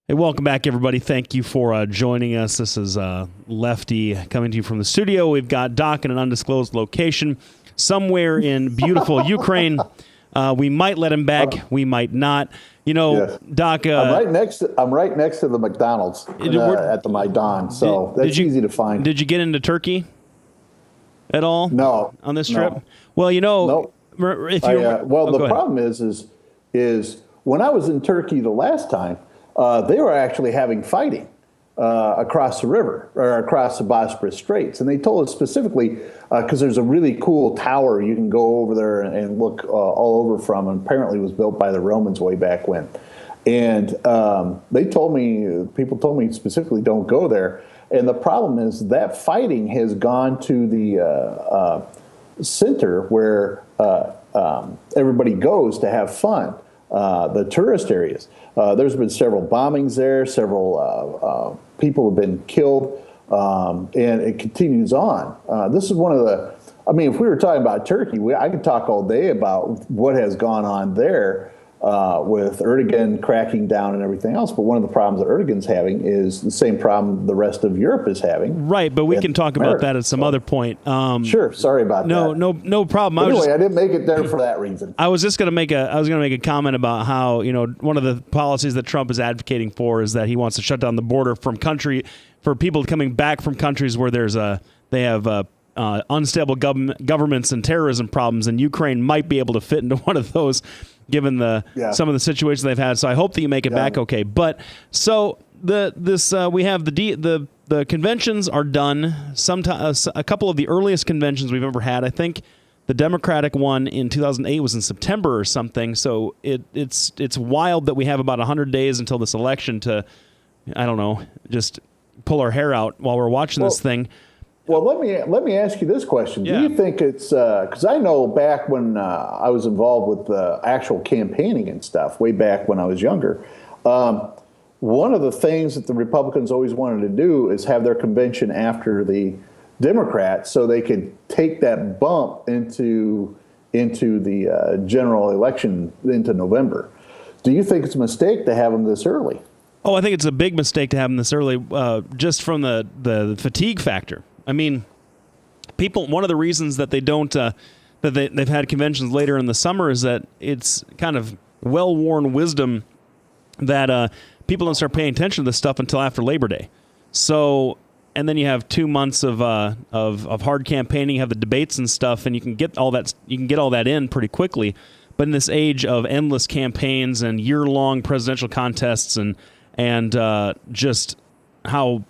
Hey, welcome back, everybody. Thank you for joining us. This is Lefty coming to you from the studio. We've got Doc in an undisclosed location somewhere in beautiful Ukraine. We might let him back. We might not. You know, yes. Doc. I'm right next to the McDonald's at the Maidan, so that's easy to find. Did you get into Turkey at all? No. On this trip? No. Well, you know, if you the problem is when I was in Turkey the last time, they were actually having fighting across the river or across the Bosporus Straits. And they told us specifically, because there's a really cool tower you can go over there and look all over from, and apparently was built by the Romans way back when. And people told me specifically don't go there. And the problem is that fighting has gone to the center where everybody goes to have fun. The tourist areas. There's been several bombings there, several people have been killed, and it continues on. This is one of the, I mean, if we were talking about Turkey, I could talk all day about what has gone on there with Erdogan cracking down and everything else. But one of the problems that Erdogan's having is the same problem the rest of Europe is having. Right, but we can talk about that at some other point. Sure, sorry about that. No problem. Anyway, I didn't make it there for that reason. I was going to make a comment about how, you know, one of the policies that Trump is advocating for is that he wants to shut down the border for people coming back from countries where they have unstable governments and terrorism problems, and Ukraine might be able to fit into one of those, given some of the situations they've had. So I hope that you make it back okay. But so we have the conventions are done. A couple of the earliest conventions we've ever had, I think the Democratic one in 2008 was in September or something. So it's wild that we have about 100 days until this election to, I don't know, just pull our hair out while we're watching this thing. Well, let me ask you this question. Do you think it's because I know back when I was involved with the actual campaigning and stuff, way back when I was younger, one of the things that the Republicans always wanted to do is have their convention after the Democrats so they could take that bump into the general election into November. Do you think it's a mistake to have them this early? Oh, I think it's a big mistake to have them this early, just from the fatigue factor. I mean, one of the reasons that they don't, they've had conventions later in the summer is that it's kind of well-worn wisdom that people don't start paying attention to this stuff until after Labor Day. So, and then you have 2 months of hard campaigning, you have the debates and stuff, and you can get all that in pretty quickly. But in this age of endless campaigns and year-long presidential contests and just how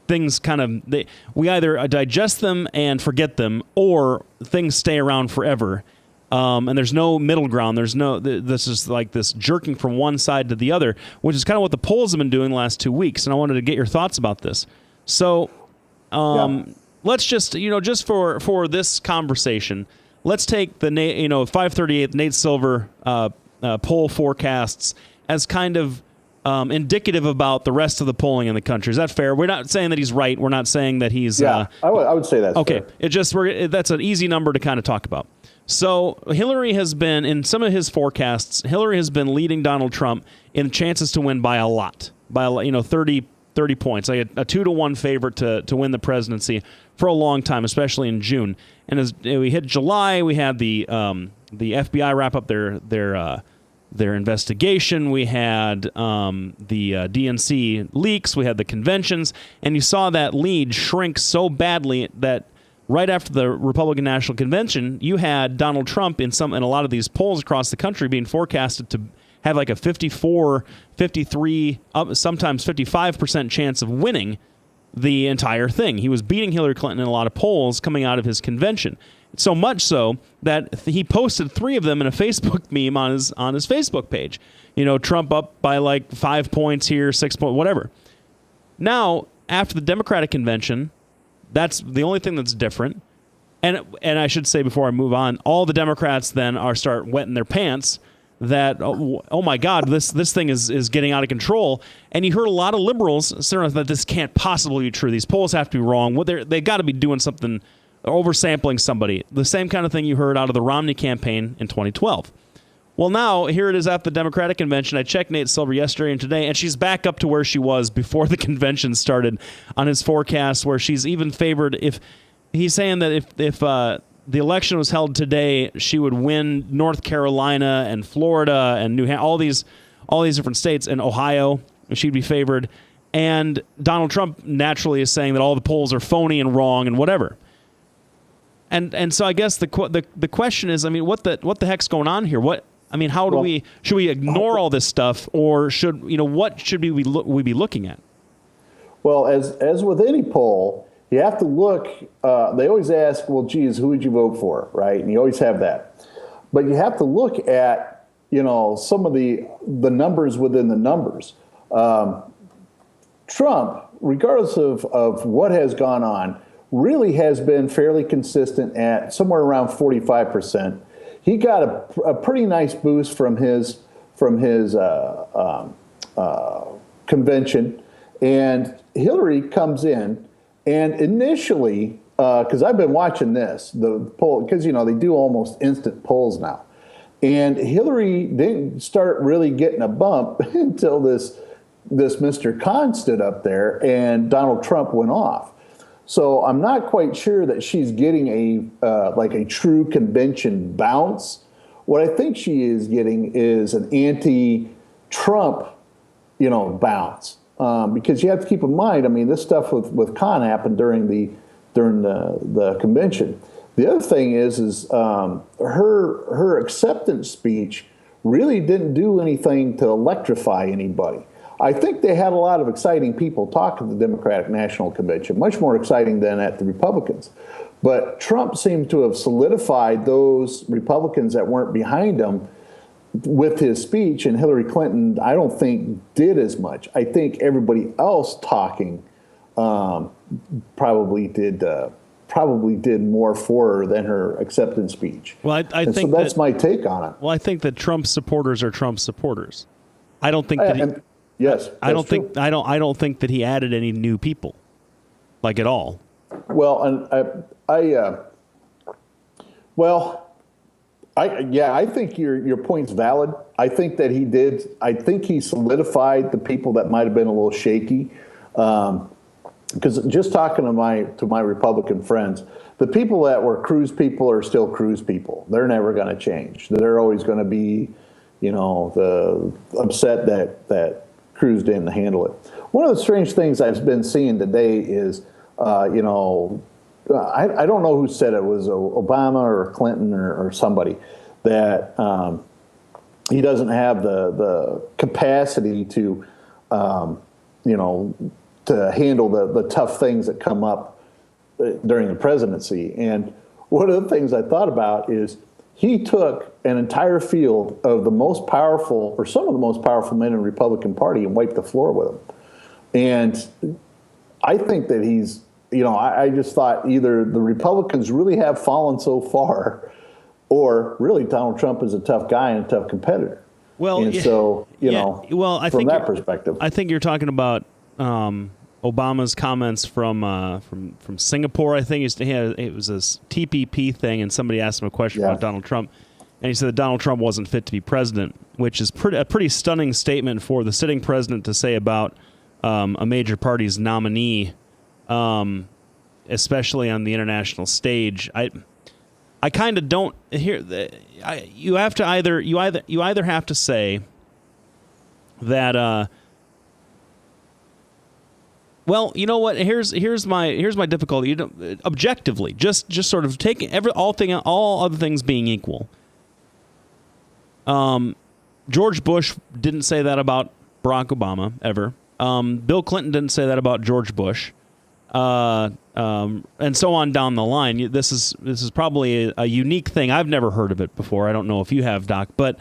things kind of, we either digest them and forget them, or things stay around forever. And there's no middle ground. This is like this jerking from one side to the other, which is kind of what the polls have been doing the last 2 weeks. And I wanted to get your thoughts about this. So let's just, just for this conversation, let's take the 538 Nate Silver poll forecasts as kind of indicative about the rest of the polling in the country. Is that fair? We're not saying that he's right. We're not saying that he's... I would say that's okay. Fair. That's an easy number to kind of talk about. So Hillary has been, in some of his forecasts, Hillary has been leading Donald Trump in chances to win by a lot, 30 points, like a 2-1 favorite to win the presidency for a long time, especially in June. And as we hit July, we had the FBI wrap up their investigation. We had the DNC leaks. We had the conventions. And you saw that lead shrink so badly that right after the Republican National Convention, you had Donald Trump in a lot of these polls across the country being forecasted to have like a 54, 53, sometimes 55% chance of winning the entire thing. He was beating Hillary Clinton in a lot of polls coming out of his convention. So much so that he posted 3 of them in a Facebook meme on his Facebook page. Trump up by like 5 points here, 6 points, whatever. Now, after the Democratic convention, that's the only thing that's different. And I should say before I move on, all the Democrats then start wetting their pants that, oh my God, this thing is getting out of control. And you heard a lot of liberals saying that this can't possibly be true. These polls have to be wrong. They got to be doing something, oversampling somebody. The same kind of thing you heard out of the Romney campaign in 2012. Well, now, here it is at the Democratic Convention. I checked Nate Silver yesterday and today, and she's back up to where she was before the convention started on his forecast, where she's even favored. If he's saying that if the election was held today, she would win North Carolina and Florida and New Hampshire, all these different states, and Ohio, she'd be favored. And Donald Trump naturally is saying that all the polls are phony and wrong and whatever. And so I guess the question is, I mean, what the heck's going on here? Should we ignore all this stuff, or what should we be looking at? Well, as with any poll, you have to look. They always ask, well, geez, who would you vote for, right? And you always have that. But you have to look at, some of the numbers within the numbers. Trump, regardless of what has gone on, really has been fairly consistent at somewhere around 45%. He got a pretty nice boost from his convention, and Hillary comes in, and initially, because I've been watching the poll, because they do almost instant polls now, and Hillary didn't start really getting a bump until this Mr. Khan stood up there and Donald Trump went off. So I'm not quite sure that she's getting a true convention bounce. What I think she is getting is an anti-Trump, bounce. Because you have to keep in mind, I mean, this stuff with Khan happened during the convention. The other thing is her acceptance speech really didn't do anything to electrify anybody. I think they had a lot of exciting people talk at the Democratic National Convention, much more exciting than at the Republicans. But Trump seemed to have solidified those Republicans that weren't behind him with his speech, and Hillary Clinton, I don't think, did as much. I think everybody else talking probably did more for her than her acceptance speech. Well, I think so that's my take on it. Well, I think that Trump supporters are Trump supporters. I don't think that. Yes, I don't think that he added any new people, like at all. Well, and I think your point's valid. I think that he did. I think he solidified the people that might have been a little shaky. Because just talking to my Republican friends, the people that were Cruz people are still Cruz people. They're never going to change. They're always going to be, the upset that Cruz didn't handle it. One of the strange things I've been seeing today is, I don't know who said it, was Obama or Clinton or somebody, that he doesn't have the capacity to, to handle the tough things that come up during the presidency. And one of the things I thought about is he took an entire field of the most powerful, or some of the most powerful men in the Republican Party, and wiped the floor with them. And I think that he's, I just thought either the Republicans really have fallen so far, or really Donald Trump is a tough guy and a tough competitor. Well, and so, I from that perspective. I think you're talking about Obama's comments from Singapore. I think it was this TPP thing, and somebody asked him a question about Donald Trump, and he said that Donald Trump wasn't fit to be president, which is a pretty stunning statement for the sitting president to say about a major party's nominee, especially on the international stage. I kind of don't hear. You either have to say that. Well, you know what? Here's my difficulty. Objectively, just sort of taking all other things being equal. George Bush didn't say that about Barack Obama ever. Bill Clinton didn't say that about George Bush, and so on down the line. This is probably a unique thing. I've never heard of it before. I don't know if you have, Doc, but.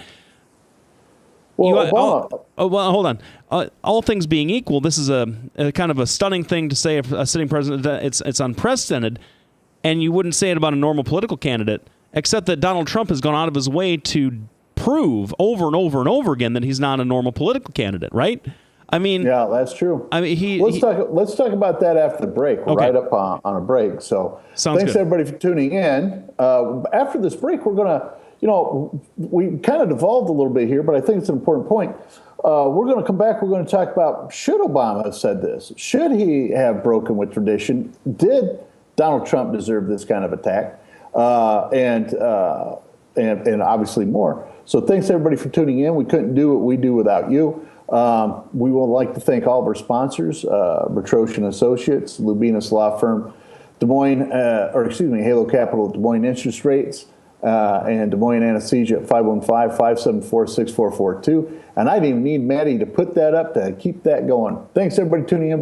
Well, hold on. All things being equal, this is a kind of a stunning thing to say of a sitting president. It's unprecedented, and you wouldn't say it about a normal political candidate, except that Donald Trump has gone out of his way to prove over and over and over again that he's not a normal political candidate, right? I mean, yeah, that's true. I mean, let's talk about that after the break. We're right up on a break. So thanks everybody for tuning in. After this break, we're gonna we kind of devolved a little bit here, but I think it's an important point. We're going to come back. We're going to talk about, should Obama have said this? Should he have broken with tradition? Did Donald Trump deserve this kind of attack? And obviously more. So thanks everybody for tuning in. We couldn't do what we do without you. We would like to thank all of our sponsors, Bertrosian Associates, Lubinas Law Firm, Halo Capital, Des Moines Interest Rates, and Des Moines Anesthesia at 515-574-6442. And I didn't even need Maddie to put that up to keep that going. Thanks everybody tuning in.